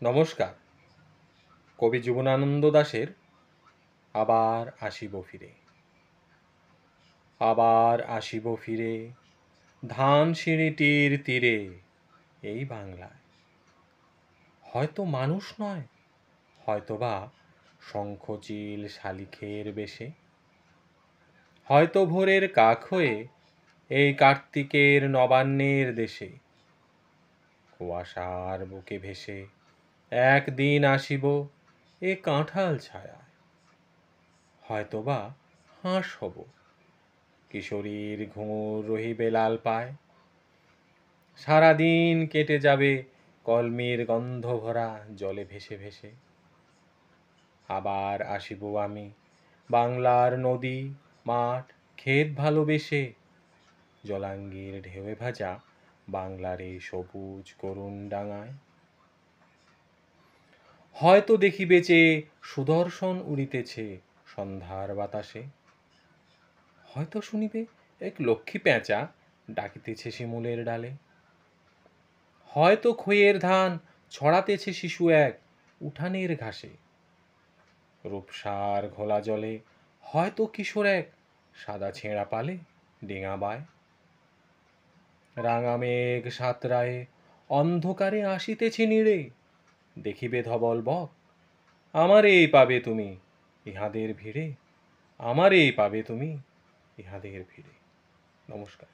নমস্কার। কবি জীবনানন্দ দাশের আবার আসিব ফিরে। আবার আসিব ফিরে ধানসিঁড়িটির তীরে, এই বাংলায়। হয়তো মানুষ নয়, হয়তোবা শঙ্খচিল শালিখের বেশে, হয়তো ভোরের কাক হয়ে এই কার্তিকের নবান্নের দেশে, কুয়াশার বুকে ভেসে একদিন আসিব এ কাঁঠাল ছায়ায়। হয়তোবা হাঁস হব, কিশোরীর ঘুঙুর রহিবে লাল পায়। সারাদিন কেটে যাবে কলমির গন্ধ ভরা জলে ভেসে ভেসে। আবার আসিব আমি বাংলার নদী মাঠ ক্ষেত ভালোবেসে, জলাঙ্গির ঢেউয়ে ভাজা বাংলার এই সবুজ করুণ ডাঙায়। হয়তো দেখিবে যে সুদর্শন উড়িতেছে সন্ধ্যার বাতাসে, হয়তো শুনিবে এক লক্ষ্মী পেঁচা ডাকিতেছে শিমুলের ডালে, হয়তো খইয়ের ধান ছড়াতেছে শিশু এক উঠানের ঘাসে, রূপসার ঘোলা জলে হয়তো কিশোর এক সাদা ছেঁড়া পালে ডিঙা বায়। রাঙা মেঘ সাতরায়ে অন্ধকারে আসিতেছে নীড়ে, দেখিবে ধবল বক আমারেই পাবে তুমি ইহাদের ভিড়ে, আমারেই পাবে তুমি ইহাদের ভিড়ে। নমস্কার।